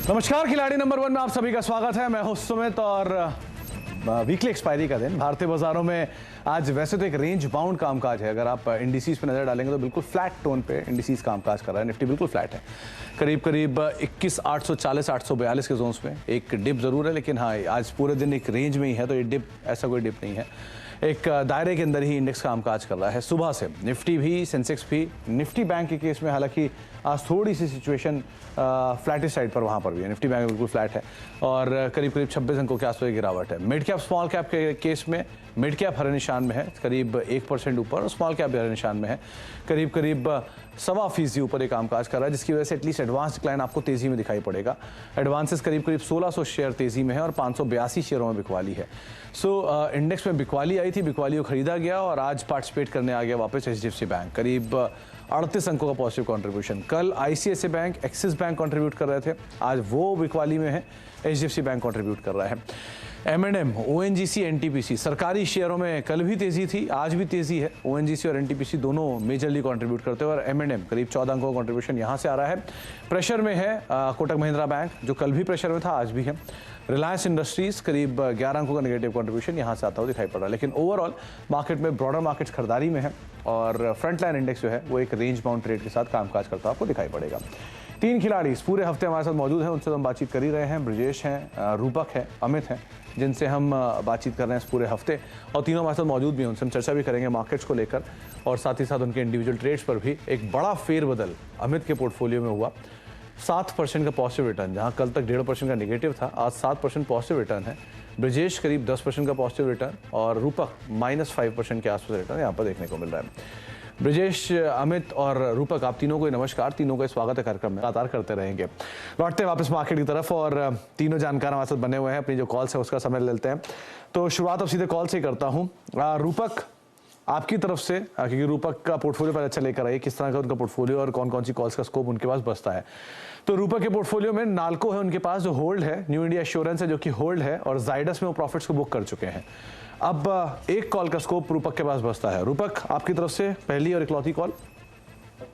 नमस्कार, खिलाड़ी नंबर 1 में आप सभी का स्वागत है। मैं हूं सुमित और वीकली एक्सपायरी का दिन भारतीय बाजारों में आज वैसे तो एक रेंज बाउंड कामकाज है। अगर आप इंडिसेस पे नजर डालेंगे तो बिल्कुल फ्लैट टोन पे इंडिसेस कामकाज कर रहा है। निफ्टी बिल्कुल फ्लैट है, करीब 21,840 842 के जोन्स में। एक डिप जरूर है, लेकिन हाँ आज पूरे दिन एक रेंज में ही है, तो ये डिप ऐसा कोई डिप नहीं है। एक दायरे के अंदर ही इंडेक्स कामकाज कर रहा है सुबह से। निफ्टी भी, सेंसेक्स भी। निफ्टी बैंक के केस में हालांकि आज थोड़ी सी सिचुएशन फ्लैटिश साइड पर वहाँ पर भी है। निफ्टी बैंक बिल्कुल फ्लैट है और करीब 26 अंकों के आसपास गिरावट है। मिड कैप स्मॉल कैप के केस में मिड कैप हरे निशान में है, करीब 1% ऊपर, और स्मॉल कैप भी हरे निशान में है, करीब 1.25% ऊपर ये कामकाज कर रहा है, जिसकी वजह से एटलीस्ट एडवांस डिक्लाइन आपको तेजी में दिखाई पड़ेगा। एडवांसेस करीब 1600 शेयर तेजी में है और 582 शेयरों में बिकवाली है। सो इंडेक्स में बिकवाली आई थी, बिकवाली को खरीदा गया और आज पार्टिसिपेट करने आ गया वापस HDFC बैंक, करीब 38 अंकों का पॉजिटिव कंट्रीब्यूशन। कल ICICI bank, axis bank contribute कर रहे थे, आज वो बिकवाली में है, HDFC बैंक कंट्रीब्यूट कर रहा है। M&M, ONGC, NTPC सरकारी शेयरों में कल भी तेजी थी, आज भी तेजी है। ONGC और NTPC दोनों मेजरली कंट्रीब्यूट करते हैं और M&M करीब 14 अंकों का कंट्रीब्यूशन यहां से आ रहा है। प्रेशर में है कोटक महिंद्रा बैंक, जो कल भी प्रेशर में था, आज भी है। रिलायंस इंडस्ट्रीज करीब 11 अंकों का नेगेटिव कंट्रीब्यूशन यहां से आता हुआ दिखाई पड़ रहा है। लेकिन ओवरऑल मार्केट में ब्रॉडर मार्केट्स खरीदारी में है और फ्रंट लाइन इंडेक्स जो है वो एक रेंज बाउंड ट्रेड के साथ कामकाज करता आपको दिखाई पड़ेगा। 3 खिलाड़ी इस पूरे हफ्ते हमारे साथ मौजूद हैं, उनसे हम बातचीत कर ही रहे हैं। ब्रजेश हैं, रूपक है, अमित हैं, जिनसे हम बातचीत कर रहे हैं इस पूरे हफ्ते, और तीनों हमारे साथ मौजूद भी हैं। उनसे हम चर्चा भी करेंगे मार्केट्स को लेकर और साथ ही साथ उनके इंडिविजुअल ट्रेड्स पर भी। एक बड़ा फेरबदल अमित के पोर्टफोलियो में हुआ, 7% का पॉजिटिव रिटर्न, जहां कल तक 1.5% का नेगेटिव था, आज 7% पॉजिटिव रिटर्न है। ब्रजेश करीब 10% का पॉजिटिव रिटर्न और रूपक -5% के आसपास रिटर्न यहाँ पर देखने को मिल रहा है। ब्रजेश, अमित और रूपक, आप तीनों को नमस्कार, तीनों का स्वागत है कार्यक्रम में, लगातार करते रहेंगे। लौटते हैं वापस मार्केट की तरफ और तीनों जानकार हमारे साथ बने हुए हैं। अपनी जो कॉल्स है उसका समय लेते हैं, तो शुरुआत अब सीधे कॉल से ही करता हूँ। रूपक, आपकी तरफ से, क्योंकि रूपक का पोर्टफोलियो पहले अच्छा लेकर आइए, किस तरह का उनका पोर्टफोलियो और कौन कौन सी कॉल्स का स्कोप उनके पास बचता है। तो रूपक के पोर्टफोलियो में नाल्को है उनके पास जो होल्ड है, न्यू इंडिया एश्योरेंस है जो कि होल्ड है, और जाइडस में वो प्रॉफिट्स को बुक कर चुके हैं। अब एक कॉल का स्कोप रूपक के पास बचता है। रूपक, आपकी तरफ से पहली और इकलौती कॉल।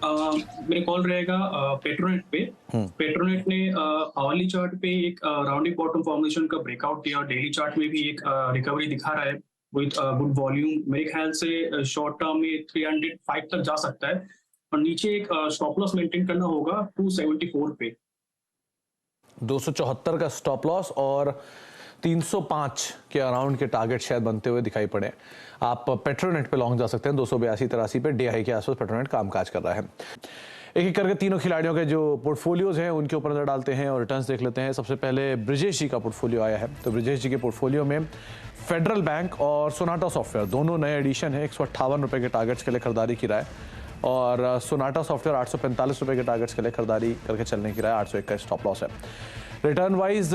मेरे कॉल रहेगा पेट्रोनेट पे। पेट्रोनेट ने आवली चार्ट पे एक राउंडिंग बॉटम फॉर्मेशन का ब्रेकआउट दिया और डेली चार्ट में भी एक रिकवरी दिखा रहा है विद गुड वॉल्यूम। मेरे ख्याल से शॉर्ट टर्म में 305 तक जा सकता है और नीचे एक स्टॉप लॉस मेंटेन करना होगा 274 पे। 274 का स्टॉप लॉस और 305 के अराउंड के टारगेट शायद बनते हुए दिखाई पड़े। आप पेट्रोनेट पे लॉन्ग जा सकते हैं, 282-83 पे डे हाई के आसपास पेट्रोनेट कामकाज कर रहा है। एक एक करके तीनों खिलाड़ियों के जो पोर्टफोलियोज हैं उनके ऊपर नजर डालते हैं और रिटर्न्स देख लेते हैं। सबसे पहले ब्रजेश जी का पोर्टफोलियो आया है, तो ब्रजेश जी के पोर्टफोलियो में फेडरल बैंक और सोनाटा सॉफ्टवेयर दोनों नए एडिशन है। 158 रुपए के टारगेट्स के लिए खरीदारी की राय, और सोनाटा सॉफ्टवेयर 845 रुपए के टारगेट्स के लिए खरीदारी करके चलने की राय, 801 का स्टॉप लॉस है। रिटर्न वाइज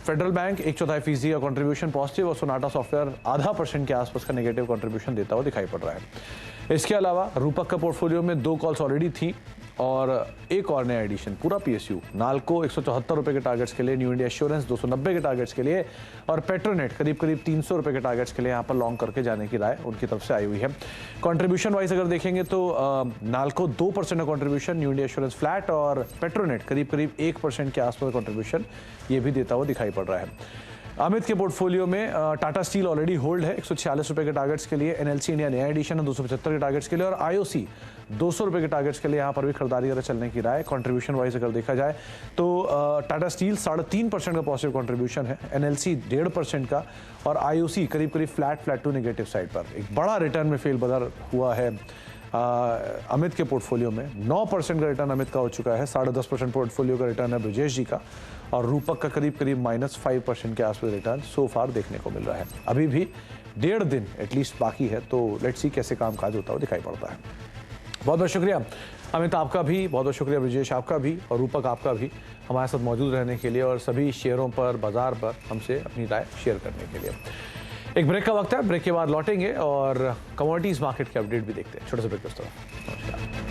फेडरल बैंक 1/4% का कंट्रीब्यूशन पॉजिटिव और सोनाटा सॉफ्टवेयर 0.5% के आसपास का नेगेटिव कंट्रीब्यूशन देता हुआ दिखाई पड़ रहा है। इसके अलावा रूपक का पोर्टफोलियो में 2 कॉल्स ऑलरेडी थी और एक और नया एडिशन, पूरा PSU, नाल्को 174 रुपए के टारगेट्स के लिए, न्यू इंडिया एश्योरेंस 290 के टारगेट्स के लिए, और पेट्रोनेट करीब 300 रुपए के टारगेट्स के लिए यहाँ पर लॉन्ग करके जाने की राय उनकी तरफ से आई हुई है। कंट्रीब्यूशन वाइज अगर देखेंगे तो नाल्को 2% का contribution, new India assurance flat, और पेट्रोनेट करीब 1% के आसपास कंट्रीब्यूशन ये भी देता हुआ दिखाई पड़ रहा है। अमित के पोर्टफोलियो में टाटा स्टील ऑलरेडी होल्ड है 146 रुपए के टारगेट्स के लिए, NLC इंडिया नया एडिशन है 275 के टारगेट्स के लिए, और IOC 200 रुपए के टारगेट्स के लिए यहाँ पर भी खरीदारी कर चलने की राय। कंट्रीब्यूशन वाइज अगर देखा जाए तो टाटा स्टील 3.5% का पॉजिटिव कंट्रीब्यूशन है, NLC 1.5% का, और IOC करीब फ्लैट टू नेगेटिव साइड पर। एक बड़ा रिटर्न में फेरबदल हुआ है अमित के पोर्टफोलियो में। 9% का रिटर्न अमित का हो चुका है, 10.5% पोर्टफोलियो का रिटर्न है ब्रजेश जी का, और रूपक का करीब -5% के आसपास रिटर्न सो फार देखने को मिल रहा है। अभी भी 1.5 दिन एटलीस्ट बाकी है, तो लेट्स सी कैसे कामकाज होता हुआ दिखाई पड़ता है। बहुत बहुत शुक्रिया अमित आपका भी, बहुत बहुत शुक्रिया ब्रजेश आपका भी, और रूपक आपका भी हमारे साथ मौजूद रहने के लिए और सभी शेयरों पर, बाजार पर हमसे अपनी राय शेयर करने के लिए। एक ब्रेक का वक्त है, ब्रेक के बाद लौटेंगे और कमोडिटीज मार्केट के अपडेट भी देखते हैं। छोटे से ब्रेक के तरफ। नमस्कार।